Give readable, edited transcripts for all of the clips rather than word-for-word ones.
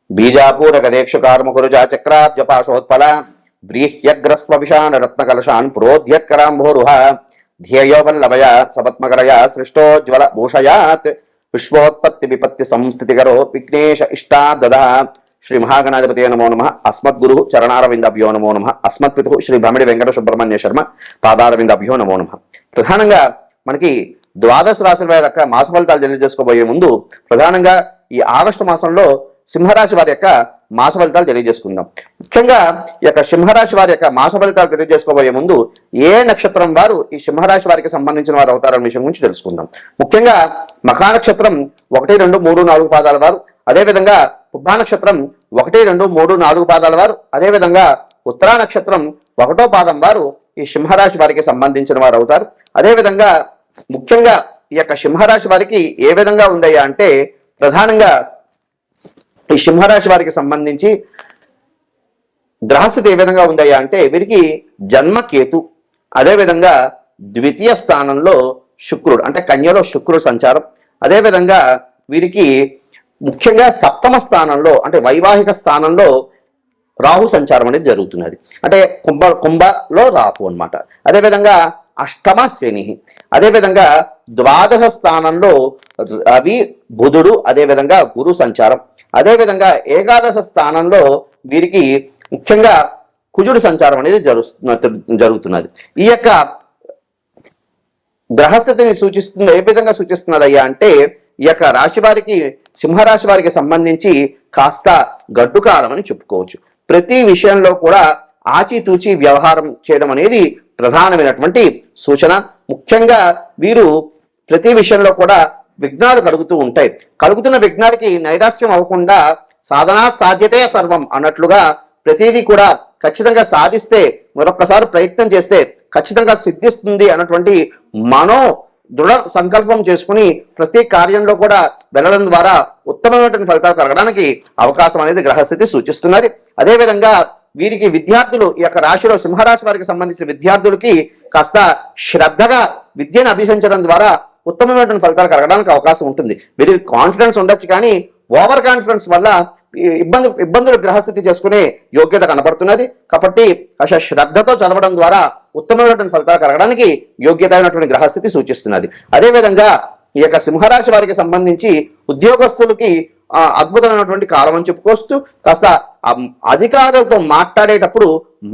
బీజాపూర గదేక్షు కార్మకురుజా చక్రాబ్జపాశోత్పల వ్రీహ్యగ్రస్వ విషాన్ రత్నకలశాన్ పురోధ్యత్కరాంభోరుహ ధ్యేయో వల్లభయ సపత్మకరయా సృష్టోజ్వల భూషయాత్ విశ్వోత్పత్తి విపత్తి సంస్థితికరో విఘ్నేశ ఇష్టాదద శ్రీ మహాగణాధిపతి నమో నమః. అస్మద్గురు చరణారవిందాభ్యో నమో నమః. అస్మత్పితు శ్రీ భ్రమిడి వెంకట సుబ్రహ్మణ్య శర్మ పాదారవిందాభ్యో నమో నమః. ప్రధానంగా మనకి ద్వాదశ రాశుల యొక్క మాస ఫలితాలు తెలియజేసుకోబోయే ముందు ప్రధానంగా ఈ ఆగస్టు మాసంలో సింహరాశి వారి యొక్క మాస ఫలితాలు తెలియజేసుకుందాం. ముఖ్యంగా ఈ యొక్క సింహరాశి వారి యొక్క మాస ఫలితాలు తెలియజేసుకోబోయే ముందు ఏ నక్షత్రం వారు ఈ సింహరాశి వారికి సంబంధించిన వారు అవుతారనే విషయం గురించి తెలుసుకుందాం. ముఖ్యంగా మఖా నక్షత్రం 1, 2, 3, 4 పాదాల వారు, అదేవిధంగా పుబ్బా నక్షత్రం 1, 2, 3, 4 పాదాల వారు, అదేవిధంగా ఉత్తరా నక్షత్రం 1వ పాదం వారు ఈ సింహరాశి వారికి సంబంధించిన వారు అవుతారు. అదేవిధంగా ముఖ్యంగా ఈ యొక్క సింహరాశి వారికి ఏ విధంగా ఉందయ్యా అంటే ప్రధానంగా ఈ సింహరాశి వారికి సంబంధించి గ్రహస్థితి ఏ విధంగా ఉందయ్యా అంటే వీరికి జన్మకేతు, అదేవిధంగా ద్వితీయ స్థానంలో శుక్రుడు అంటే కన్యలో శుక్రుడు సంచారం, అదేవిధంగా వీరికి ముఖ్యంగా సప్తమ స్థానంలో అంటే వైవాహిక స్థానంలో రాహు సంచారం అనేది జరుగుతున్నది. అంటే కుంభలో రాహు అన్నమాట. అదేవిధంగా అష్టమ శని, అదేవిధంగా ద్వాదశ స్థానంలో రవి బుధుడు, అదేవిధంగా గురు సంచారం, అదేవిధంగా ఏకాదశ స్థానంలో వీరికి ముఖ్యంగా కుజుడు సంచారం అనేది జరుగుతున్నది. ఈ యొక్క గ్రహస్థితిని సూచిస్తుంది. ఏ విధంగా సూచిస్తున్నది అయ్యా అంటే ఈ యొక్క రాశి వారికి సింహరాశి వారికి సంబంధించి కాస్త గడ్డు కాలం అని చెప్పుకోవచ్చు. ప్రతి విషయంలో కూడా ఆచితూచి వ్యవహారం చేయడం అనేది ప్రధానమైనటువంటి సూచన. ముఖ్యంగా వీరు ప్రతి విషయంలో కూడా విఘ్నాలు కలుగుతూ ఉంటాయి. కలుగుతున్న విఘ్నాలకి నైరాశ్యం అవ్వకుండా సాధనా సాధ్యతే సర్వం అన్నట్లుగా ప్రతిదీ కూడా ఖచ్చితంగా సాధిస్తే మరొక్కసారి ప్రయత్నం చేస్తే ఖచ్చితంగా సిద్ధిస్తుంది అన్నటువంటి దృఢ సంకల్పం చేసుకుని ప్రతి కార్యంలో కూడా వెళ్ళడం ద్వారా ఉత్తమమైనటువంటి ఫలితాలు కలగడానికి అవకాశం అనేది గ్రహస్థితి సూచిస్తున్నది. అదేవిధంగా వీరికి విద్యార్థులు ఈ యొక్క రాశిలో సింహరాశి వారికి సంబంధించిన విద్యార్థులకి కాస్త శ్రద్ధగా విద్యను అభ్యసించడం ద్వారా ఉత్తమమైనటువంటి ఫలితాలు కలగడానికి అవకాశం ఉంటుంది. వీరికి కాన్ఫిడెన్స్ ఉండొచ్చు, కానీ ఓవర్ కాన్ఫిడెన్స్ వల్ల ఇబ్బందులు గ్రహస్థితి చేసుకునే యోగ్యత కనపడుతున్నది. కాబట్టి కాస్త శ్రద్ధతో చదవడం ద్వారా ఉత్తమమైనటువంటి ఫలితాలు కలగడానికి యోగ్యత అయినటువంటి గ్రహస్థితి సూచిస్తున్నది. అదేవిధంగా ఈ యొక్క సింహరాశి వారికి సంబంధించి ఉద్యోగస్తులకి అద్భుతమైనటువంటి కాలం అని చెప్పుకొస్తూ కాస్త అధికారులతో మాట్లాడేటప్పుడు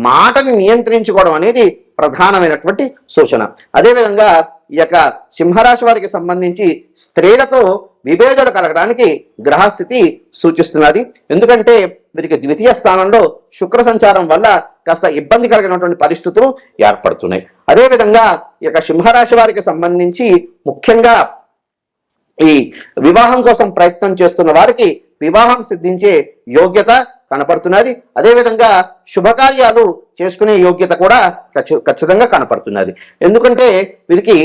మాటని నియంత్రించుకోవడం అనేది ప్రధానమైనటువంటి సూచన. అదేవిధంగా ఈ యొక్క సింహరాశి వారికి సంబంధించి స్త్రీలతో విభేదాలు కలగడానికి గ్రహస్థితి సూచిస్తున్నది. ఎందుకంటే వీరికి ద్వితీయ స్థానంలో శుక్ర సంచారం వల్ల కాస్త ఇబ్బంది కలిగినటువంటి పరిస్థితులు ఏర్పడుతున్నాయి. అదేవిధంగా ఈ యొక్క సింహరాశి వారికి సంబంధించి ముఖ్యంగా ఈ వివాహం కోసం ప్రయత్నం చేస్తున్న వారికి వివాహం సిద్ధించే యోగ్యత కనపడుతున్నది. అదేవిధంగా శుభకార్యాలు చేసుకునే యోగ్యత కూడా ఖచ్చితంగా కనపడుతున్నది. ఎందుకంటే వీరికి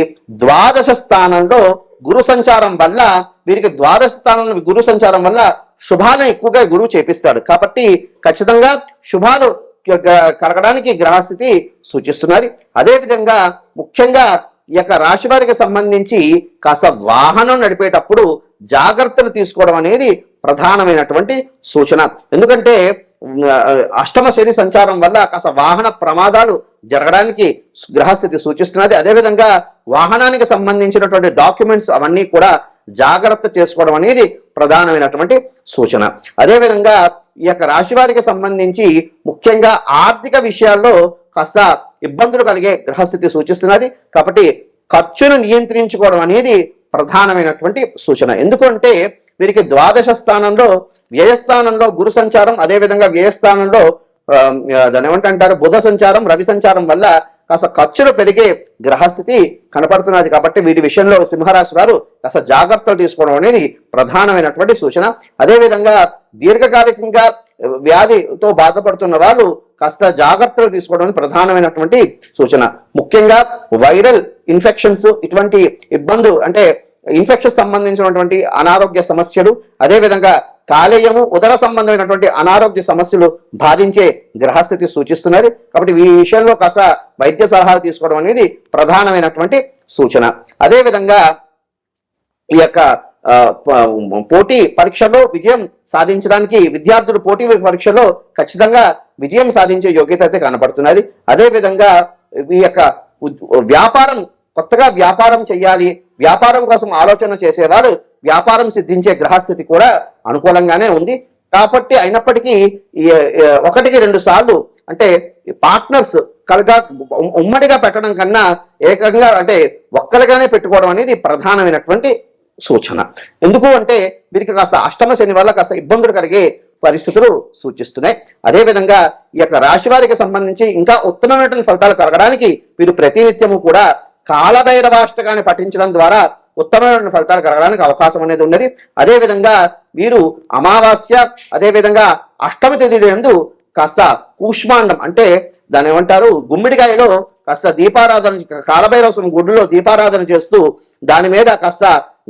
ద్వాదశ స్థానంలో గురు సంచారం వల్ల వీరికి ద్వాదశ స్థానంలో గురు సంచారం వల్ల శుభాలను ఎక్కువగా గురువు చేపిస్తాడు. కాబట్టి ఖచ్చితంగా శుభాలు కలగడానికి గ్రహస్థితి సూచిస్తున్నది. అదేవిధంగా ముఖ్యంగా ఈ యొక్క రాశి వారికి సంబంధించి కాస్త వాహనం నడిపేటప్పుడు జాగ్రత్తలు తీసుకోవడం అనేది ప్రధానమైనటువంటి సూచన. ఎందుకంటే అష్టమ శని సంచారం వల్ల కాస్త వాహన ప్రమాదాలు జరగడానికి గ్రహస్థితి సూచిస్తున్నది. అదేవిధంగా వాహనానికి సంబంధించినటువంటి డాక్యుమెంట్స్ అవన్నీ కూడా జాగ్రత్త చేసుకోవడం అనేది ప్రధానమైనటువంటి సూచన. అదేవిధంగా ఈ యొక్క రాశి వారికి సంబంధించి ముఖ్యంగా ఆర్థిక విషయాల్లో కాస్త ఇబ్బందులు కలిగే గ్రహస్థితి సూచిస్తున్నది. కాబట్టి ఖర్చును నియంత్రించుకోవడం అనేది ప్రధానమైనటువంటి సూచన. ఎందుకంటే వీరికి ద్వాదశ స్థానంలో వ్యయస్థానంలో గురు సంచారం, అదేవిధంగా వ్యయస్థానంలో దాని ఏమంటారు బుధ సంచారం, రవి సంచారం వల్ల కాస్త ఖర్చులు పెరిగే గ్రహస్థితి కనపడుతున్నది. కాబట్టి వీటి విషయంలో సింహరాశి వారు కాస్త జాగ్రత్తలు తీసుకోవడం అనేది ప్రధానమైనటువంటి సూచన. అదేవిధంగా దీర్ఘకాలికంగా వ్యాధితో బాధపడుతున్న వాళ్ళు కాస్త జాగ్రత్తలు తీసుకోవడం ప్రధానమైనటువంటి సూచన. ముఖ్యంగా వైరల్ ఇన్ఫెక్షన్స్, ఇటువంటి ఇబ్బందులు అంటే ఇన్ఫెక్షన్ సంబంధించినటువంటి అనారోగ్య సమస్యలు, అదేవిధంగా కాలేయము ఉదర సంబంధమైనటువంటి అనారోగ్య సమస్యలు బాధించే గ్రహస్థితి సూచిస్తున్నది. కాబట్టి ఈ విషయంలో కాస్త వైద్య సలహాలు తీసుకోవడం అనేది ప్రధానమైనటువంటి సూచన. అదేవిధంగా ఈ యొక్క పోటీ పరీక్షలో విజయం సాధించడానికి విద్యార్థులు పోటీ పరీక్షలో ఖచ్చితంగా విజయం సాధించే యోగ్యత అయితే కనబడుతున్నది. అదేవిధంగా ఈ యొక్క వ్యాపారం, కొత్తగా వ్యాపారం చేయాలి, వ్యాపారం కోసం ఆలోచన చేసేవారు వ్యాపారం సిద్ధించే గ్రహస్థితి కూడా అనుకూలంగానే ఉంది. కాబట్టి అయినప్పటికీ ఒకటికి 2 సార్లు అంటే పార్ట్నర్స్ కలగా ఉమ్మడిగా పెట్టడం కన్నా ఏకంగా అంటే ఒక్కరిగానే పెట్టుకోవడం అనేది ప్రధానమైనటువంటి సూచన. ఎందుకు అంటే వీరికి కాస్త అష్టమ శని వల్ల కాస్త ఇబ్బందులు కలిగే పరిస్థితులు సూచిస్తున్నాయి. అదేవిధంగా ఈ యొక్క రాశి వారికి సంబంధించి ఇంకా ఉత్తమమైనటువంటి ఫలితాలు కలగడానికి వీరు ప్రతినిత్యము కూడా కాలభైరవాష్టకాన్ని పఠించడం ద్వారా ఉత్తమమైన ఫలితాలు కలగడానికి అవకాశం అనేది ఉన్నది. అదేవిధంగా వీరు అమావాస్య అదేవిధంగా అష్టమి తిథి యందు కాస్త కూష్మాండం అంటే దాని ఏమంటారు గుమ్మిడికాయలో కాస్త దీపారాధన, కాలభైరవ గుడిలో దీపారాధన చేస్తూ దాని మీద కాస్త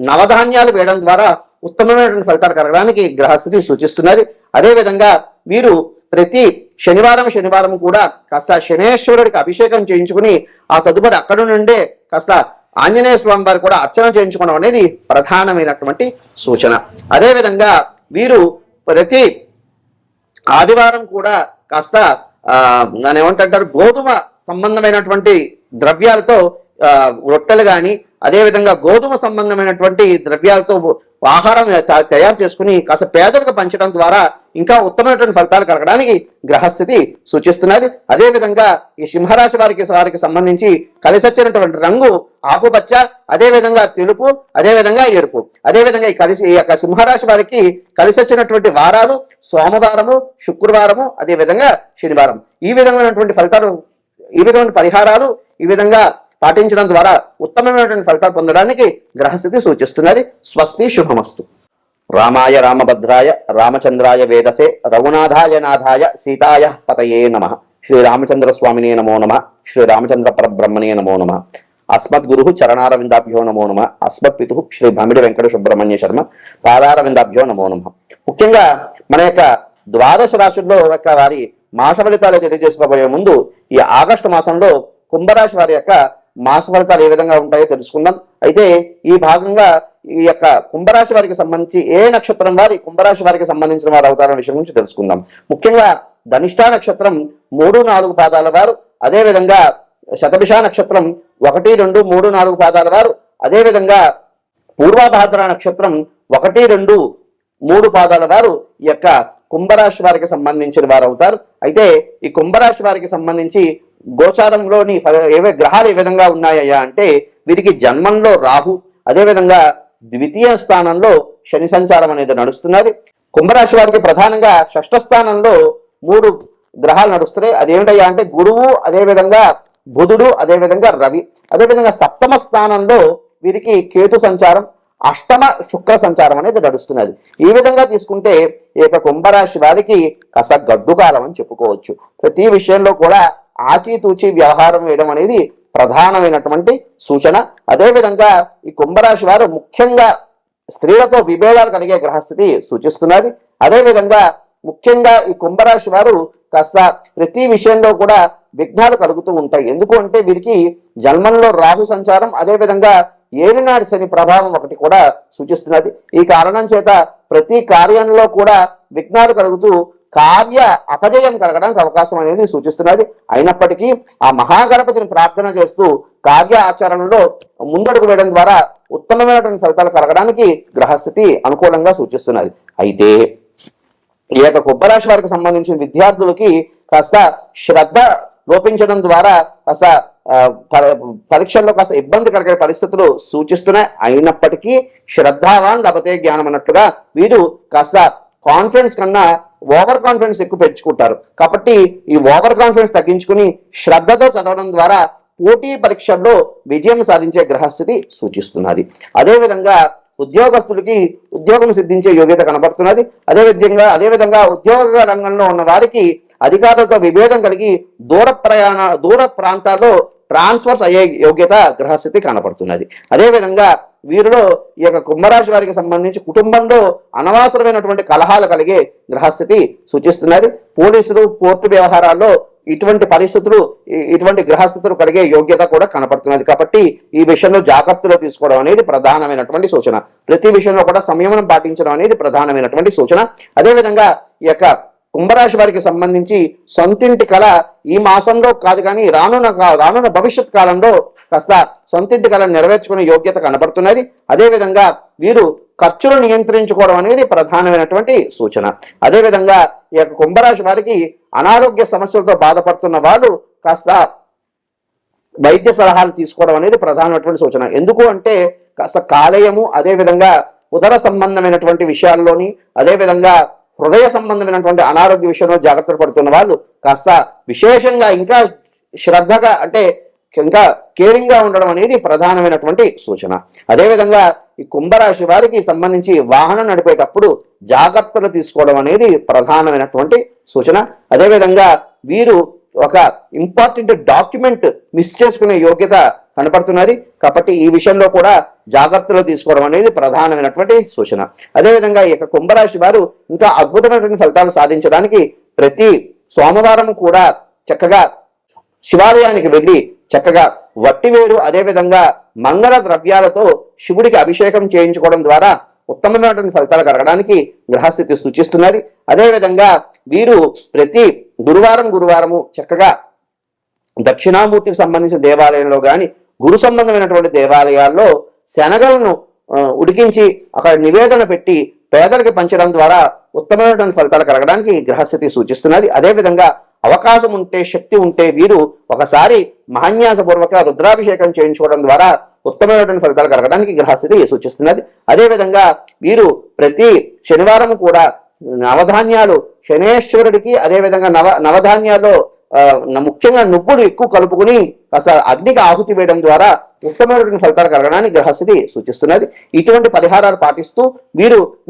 నవధాన్యాలు వేయడం ద్వారా ఉత్తమమైనటువంటి ఫలితాలు కలగడానికి గ్రహస్థితి సూచిస్తున్నది. అదేవిధంగా వీరు ప్రతి శనివారం కూడా కాస్త శనేశ్వరుడికి అభిషేకం చేయించుకుని ఆ తదుపరి అక్కడ నుండే కాస్త ఆంజనేయ స్వామి వారు కూడా అర్చన చేయించుకోవడం అనేది ప్రధానమైనటువంటి సూచన. అదేవిధంగా వీరు ప్రతి ఆదివారం కూడా కాస్త దాని ఏమంటారు గోధుమ సంబంధమైనటువంటి ద్రవ్యాలతో రొట్టెలు కానీ అదేవిధంగా గోధుమ సంబంధమైనటువంటి ద్రవ్యాలతో ఆహారం తయారు చేసుకుని కాస్త పేదలకు పంచడం ద్వారా ఇంకా ఉత్తమమైనటువంటి ఫలితాలు కలగడానికి గ్రహస్థితి సూచిస్తున్నది. అదేవిధంగా ఈ సింహరాశి వారికి సంబంధించి కలిసి వచ్చినటువంటి రంగు ఆకుపచ్చ, అదేవిధంగా తెలుపు, అదేవిధంగా ఎరుపు. అదేవిధంగా ఈ యొక్క సింహరాశి వారికి కలిసి వచ్చినటువంటి వారాలు సోమవారము, శుక్రవారము, అదేవిధంగా శనివారం. ఈ విధమైనటువంటి ఫలితాలు, ఈ విధమైన పరిహారాలు ఈ విధంగా పాటించడం ద్వారా ఉత్తమమైనటువంటి ఫలితాలు పొందడానికి గ్రహస్థితి సూచిస్తున్నది. స్వస్తి, శుభమస్తు. రామాయ రామభద్రాయ రామచంద్రాయ వేదసే రఘునాథాయ నాథాయ సీతాయ పతయే నమః. శ్రీరామచంద్ర స్వామినే నమో నమః. శ్రీరామచంద్ర పరబ్రహ్మణే నమో నమః. అస్మద్గురు చరణారవిందాభ్యో నమో నమః. అస్మత్పితు శ్రీ భమిడి వెంకట సుబ్రహ్మణ్య శర్మ పాదారవిందాభ్యో నమో నమః. ముఖ్యంగా మన యొక్క ద్వాదశ రాశుల్లో యొక్క వారి మాస ఫలితాలు తెలియజేసుకోబోయే ముందు ఈ ఆగస్టు మాసంలో కుంభరాశి వారి యొక్క మాస ఫలితాలు ఏ విధంగా ఉంటాయో తెలుసుకుందాం. అయితే ఈ భాగంగా ఈ యొక్క కుంభరాశి వారికి సంబంధించి ఏ నక్షత్రం వారి కుంభరాశి వారికి సంబంధించిన వారు అవుతారన్న విషయం గురించి తెలుసుకుందాం. ముఖ్యంగా ధనిష్ఠా నక్షత్రం 3, 4 పాదాల వారు, అదేవిధంగా శతభిష నక్షత్రం 1, 2, 3, 4 పాదాల వారు, అదేవిధంగా పూర్వభాద్ర నక్షత్రం 1, 2, 3 పాదాల వారు ఈ యొక్క కుంభరాశి వారికి సంబంధించిన వారు అవుతారు. అయితే ఈ కుంభరాశి వారికి సంబంధించి గోచారంలోని ఏవే గ్రహాలు ఏ విధంగా ఉన్నాయా అంటే వీరికి జన్మంలో రాహు, అదేవిధంగా ద్వితీయ స్థానంలో శని సంచారం అనేది నడుస్తున్నది. కుంభరాశి వారికి ప్రధానంగా షష్ఠ స్థానంలో 3 గ్రహాలు నడుస్తున్నాయి. అదేమిటయ్యా అంటే గురువు, అదేవిధంగా బుధుడు, అదేవిధంగా రవి. అదేవిధంగా సప్తమ స్థానంలో వీరికి కేతు సంచారం, అష్టమ శుక్ర సంచారం అనేది నడుస్తున్నది. ఈ విధంగా తీసుకుంటే ఈ యొక్క కుంభరాశి వారికి కాస్త గడ్డు కాలం అని చెప్పుకోవచ్చు. ప్రతి విషయంలో కూడా ఆచితూచి వ్యవహారం వేయడం అనేది ప్రధానమైనటువంటి సూచన. అదేవిధంగా ఈ కుంభరాశి వారు ముఖ్యంగా స్త్రీలతో విభేదాలు కలిగే గ్రహస్థితి సూచిస్తున్నది. అదేవిధంగా ముఖ్యంగా ఈ కుంభరాశి వారు కాస్త ప్రతి విషయంలో కూడా విఘ్నాలు కలుగుతూ ఉంటాయి. ఎందుకు అంటే వీరికి జన్మంలో రాహు సంచారం, అదేవిధంగా ఏలినాటి శని ప్రభావం ఒకటి కూడా సూచిస్తున్నది. ఈ కారణం చేత ప్రతి కార్యంలో కూడా విఘ్నాలు కలుగుతూ కార్య అపజయం కలగడానికి అవకాశం అనేది సూచిస్తున్నది. అయినప్పటికీ ఆ మహాగణపతిని ప్రార్థన చేస్తూ కార్య ఆచరణలో ముందడుగు వేయడం ద్వారా ఉత్తమమైనటువంటి ఫలితాలు కలగడానికి గ్రహస్థితి అనుకూలంగా సూచిస్తున్నది. అయితే ఈ యొక్క కుంభరాశి వారికి సంబంధించిన విద్యార్థులకి కాస్త శ్రద్ధ లోపించడం ద్వారా కాస్త పరీక్షల్లో కాస్త ఇబ్బంది కలిగే పరిస్థితులు సూచిస్తున్నాయి. అయినప్పటికీ శ్రద్ధావాన్ లభతే జ్ఞానం అన్నట్లుగా వీరు కాస్త కాన్ఫిడెన్స్ కన్నా ఓవర్ కాన్ఫిడెన్స్ ఎక్కువ పెంచుకుంటారు. కాబట్టి ఈ ఓవర్ కాన్ఫిడెన్స్ తగ్గించుకుని శ్రద్ధతో చదవడం ద్వారా పోటీ పరీక్షల్లో విజయం సాధించే గ్రహస్థితి సూచిస్తున్నది. అదేవిధంగా ఉద్యోగస్తులకి ఉద్యోగం సిద్ధించే యోగ్యత కనబడుతున్నది. అదేవిధంగా ఉద్యోగ రంగంలో ఉన్న వారికి అధికారులతో విభేదం కలిగి దూర ప్రాంతాల్లో ట్రాన్స్ఫర్స్ అయ్యే యోగ్యత గ్రహస్థితి కనబడుతున్నది. అదేవిధంగా వీరిలో ఈ యొక్క కుంభరాశి వారికి సంబంధించి కుటుంబంలో అనవసరమైనటువంటి కలహాలు కలిగే గ్రహస్థితి సూచిస్తున్నది. పోలీసులు, కోర్టు వ్యవహారాల్లో ఇటువంటి పరిస్థితులు ఇటువంటి గ్రహస్థితులు కలిగే యోగ్యత కూడా కనపడుతున్నది. కాబట్టి ఈ విషయంలో జాగ్రత్తలు తీసుకోవడం అనేది ప్రధానమైనటువంటి సూచన. ప్రతి విషయంలో కూడా సంయమనం పాటించడం అనేది ప్రధానమైనటువంటి సూచన. అదేవిధంగా ఈ యొక్క కుంభరాశి వారికి సంబంధించి సొంతింటి కళ ఈ మాసంలో కాదు కానీ రానున్న భవిష్యత్ కాలంలో కాస్త సొంతింటి కళ నెరవేర్చుకునే యోగ్యత కనబడుతున్నది. అదేవిధంగా వీరు ఖర్చులు నియంత్రించుకోవడం అనేది ప్రధానమైనటువంటి సూచన. అదేవిధంగా ఈ యొక్క కుంభరాశి వారికి అనారోగ్య సమస్యలతో బాధపడుతున్న వాళ్ళు కాస్త వైద్య సలహాలు తీసుకోవడం అనేది ప్రధానమైనటువంటి సూచన. ఎందుకు అంటే కాస్త కాలేయము, అదేవిధంగా ఉదర సంబంధమైనటువంటి విషయాల్లోని, అదేవిధంగా హృదయ సంబంధమైనటువంటి అనారోగ్య విషయంలో జాగ్రత్తలు పడుతున్న వాళ్ళు కాస్త విశేషంగా ఇంకా శ్రద్ధగా అంటే ఇంకా కేరింగ్ గా ఉండడం అనేది ప్రధానమైనటువంటి సూచన. అదేవిధంగా ఈ కుంభరాశి వారికి సంబంధించి వాహనం నడిపేటప్పుడు జాగ్రత్తలు తీసుకోవడం అనేది ప్రధానమైనటువంటి సూచన. అదేవిధంగా వీరు ఒక ఇంపార్టెంట్ డాక్యుమెంట్ మిస్ చేసుకునే యోగ్యత కనపడుతున్నది. కాబట్టి ఈ విషయంలో కూడా జాగ్రత్తలు తీసుకోవడం అనేది ప్రధానమైనటువంటి సూచన. అదేవిధంగా ఈ యొక్క కుంభరాశి వారు ఇంకా అద్భుతమైనటువంటి ఫలితాలు సాధించడానికి ప్రతి సోమవారం కూడా చక్కగా శివాలయానికి వెళ్ళి చక్కగా వట్టివేరు, అదేవిధంగా మంగళ ద్రవ్యాలతో శివుడికి అభిషేకం చేయించుకోవడం ద్వారా ఉత్తమమైనటువంటి ఫలితాలు కలగడానికి గ్రహస్థితి సూచిస్తున్నది. అదేవిధంగా వీరు ప్రతి గురువారము చక్కగా దక్షిణామూర్తికి సంబంధించిన దేవాలయంలో కానీ గురు సంబంధమైనటువంటి దేవాలయాల్లో శనగలను ఉడికించి అక్కడ నివేదన పెట్టి పేదలకు పంచడం ద్వారా ఉత్తమమైనటువంటి ఫలితాలు కలగడానికి గ్రహస్థితి సూచిస్తున్నది. అదేవిధంగా అవకాశం ఉంటే, శక్తి ఉంటే వీరు ఒకసారి మహాన్యాసపూర్వక రుద్రాభిషేకం చేయించుకోవడం ద్వారా ఉత్తమమైనటువంటి ఫలితాలు కలగడానికి గ్రహస్థితి సూచిస్తున్నది. అదేవిధంగా వీరు ప్రతి శనివారం కూడా నవధాన్యాలు శనేశ్వరుడికి, అదేవిధంగా నవధాన్యాల్లో ముఖ్యంగా నువ్వులు ఎక్కువ కలుపుకుని అసలు అగ్నికి ఆహుతి వేయడం ద్వారా ఉత్తమమైనటువంటి ఫలితాలు కలగడానికి గ్రహస్థితి సూచిస్తున్నది. ఇటువంటి పరిహారాలు పాటిస్తూ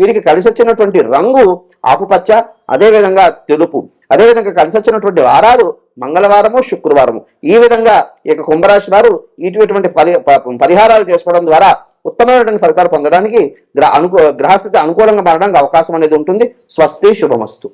వీరికి కలిసి వచ్చినటువంటి రంగు ఆకుపచ్చ, అదేవిధంగా తెలుపు, అదేవిధంగా కలిసి వచ్చినటువంటి వారాలు మంగళవారము, శుక్రవారము. ఈ విధంగా ఈ యొక్క కుంభరాశి వారు ఇటువంటి పరిహారాలు చేసుకోవడం ద్వారా ఉత్తమమైనటువంటి ఫలితాలు పొందడానికి గ్రహస్థితి అనుకూలంగా మారడానికి అవకాశం అనేది ఉంటుంది. స్వస్తి, శుభమస్తు.